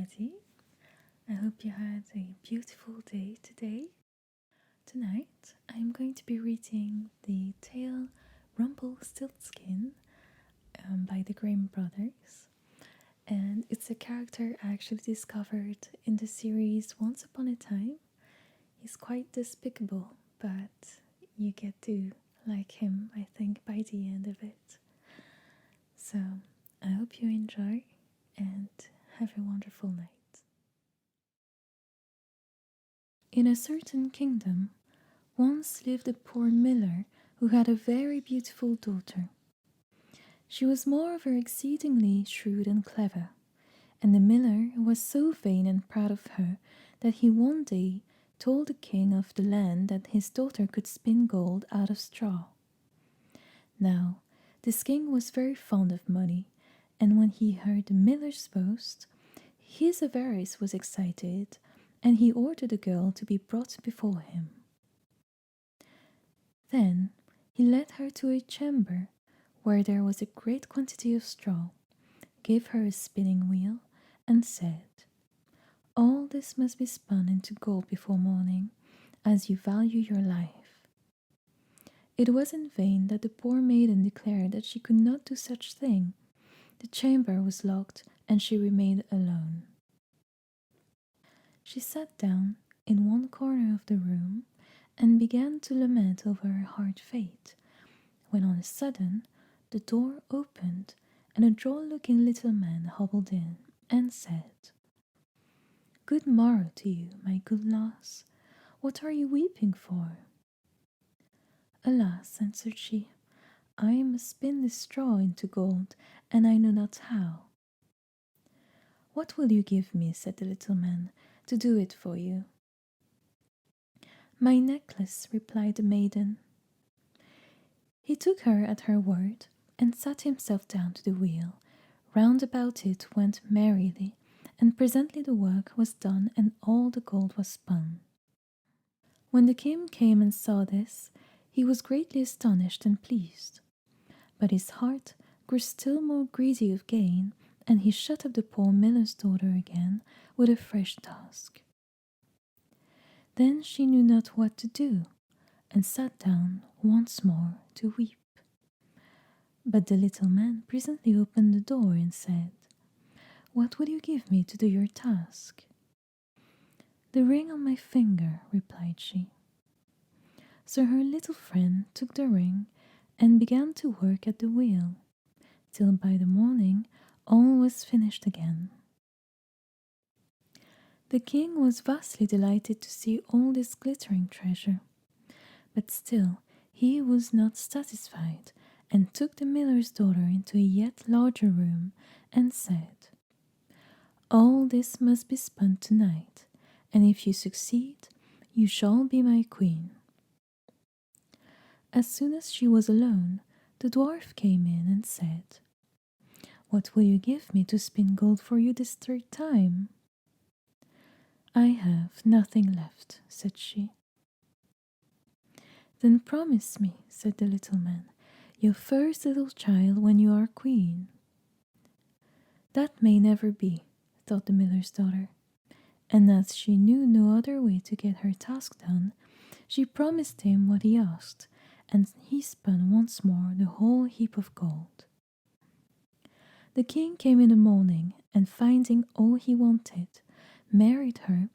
everybody. I hope you had a beautiful day today. Tonight, I'm going to be reading the tale Rumpelstiltskin by the Grimm brothers. And it's a character I actually discovered in the series Once Upon a Time. He's quite despicable, but you get to like him, I think, by the end of it. So, I hope you enjoy and have a wonderful night. In a certain kingdom, once lived a poor miller who had a very beautiful daughter. She was moreover exceedingly shrewd and clever, and the miller was so vain and proud of her that he one day told the king of the land that his daughter could spin gold out of straw. Now, this king was very fond of money, and when he heard the miller's boast, his avarice was excited, and he ordered the girl to be brought before him. Then he led her to a chamber where there was a great quantity of straw, gave her a spinning wheel, and said, "All this must be spun into gold before morning, as you value your life." It was in vain that the poor maiden declared that she could not do such thing. The chamber was locked, and she remained alone. She sat down in one corner of the room and began to lament over her hard fate, when on a sudden the door opened and a droll-looking little man hobbled in and said, "Good morrow to you, my good lass. What are you weeping for?" "Alas," answered she, "I must spin this straw into gold, and I know not how." "What will you give me," said the little man, "to do it for you?" "My necklace," replied the maiden. He took her at her word, and sat himself down to the wheel. Round about it went merrily, and presently the work was done and all the gold was spun. When the king came and saw this, he was greatly astonished and pleased. But his heart grew still more greedy of gain, and he shut up the poor miller's daughter again with a fresh task. Then she knew not what to do, and sat down once more to weep. But the little man presently opened the door and said, "What will you give me to do your task?" "The ring on my finger," replied she. So her little friend took the ring and began to work at the wheel, till by the morning all was finished again. The king was vastly delighted to see all this glittering treasure, but still he was not satisfied, and took the miller's daughter into a yet larger room and said, "All this must be spun tonight, and if you succeed, you shall be my queen." As soon as she was alone, the dwarf came in and said, "What will you give me to spin gold for you this third time?" "I have nothing left," said she. "Then promise me," said the little man, "your first little child when you are queen." "That may never be," thought the miller's daughter, and as she knew no other way to get her task done, she promised him what he asked, and he spun once more the whole heap of gold. The king came in the morning, and finding all he wanted, married her,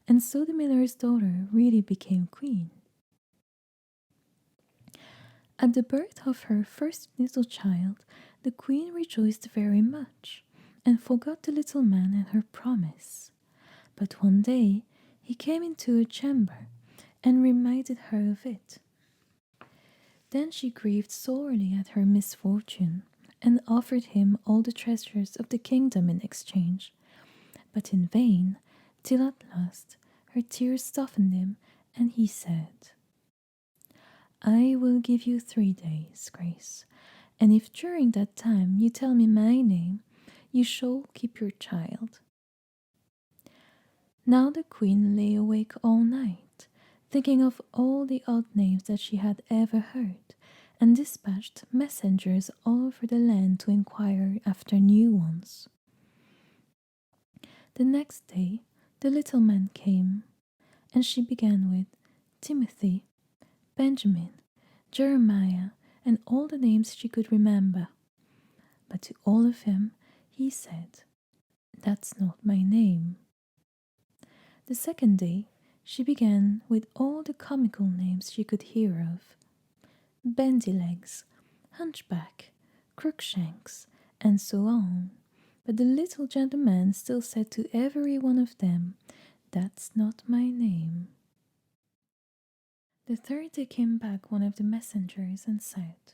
and so the miller's daughter really became queen. At the birth of her first little child, the queen rejoiced very much, and forgot the little man and her promise. But one day he came into a chamber, and reminded her of it. Then she grieved sorely at her misfortune, and offered him all the treasures of the kingdom in exchange, but in vain, till at last her tears softened him, and he said, "I will give you 3 days' grace, and if during that time you tell me my name, you shall keep your child." Now the queen lay awake all night, thinking of all the odd names that she had ever heard, and dispatched messengers all over the land to inquire after new ones. The next day the little man came, and she began with Timothy, Benjamin, Jeremiah, and all the names she could remember. But to all of them he said, "That's not my name." The second day she began with all the comical names she could hear of: Bandy-legs, Hunchback, Crookshanks, and so on. But the little gentleman still said to every one of them, "That's not my name." The third day came back one of the messengers and said,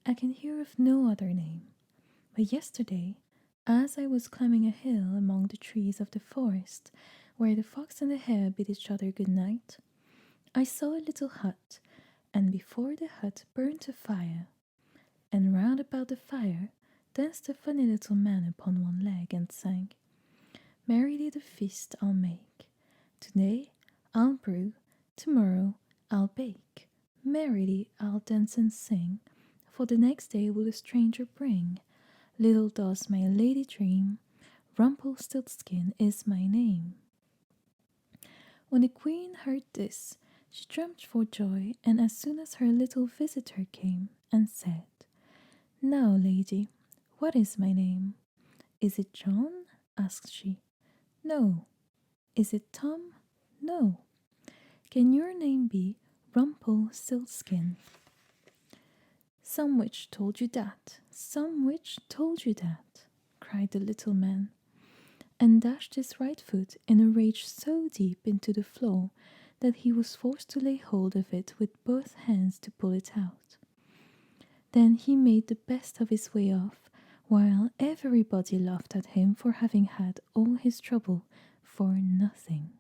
"I can hear of no other name, but yesterday, as I was climbing a hill among the trees of the forest, where the fox and the hare bid each other good night, I saw a little hut, and before the hut burnt a fire, and round about the fire danced a funny little man upon one leg and sang, 'Merrily the feast I'll make. Today I'll brew, tomorrow I'll bake. Merrily I'll dance and sing, for the next day will a stranger bring. Little does my lady dream, Rumpelstiltskin is my name.'" When the queen heard this, she jumped for joy, and as soon as her little visitor came and said, "Now, lady, what is my name?" "Is it John?" asked she. "No." "Is it Tom?" "No." "Can your name be Rumpelstiltskin?" "Some witch told you that, some witch told you that," cried the little man, and dashed his right foot in a rage so deep into the floor that he was forced to lay hold of it with both hands to pull it out. Then he made the best of his way off, while everybody laughed at him for having had all his trouble for nothing.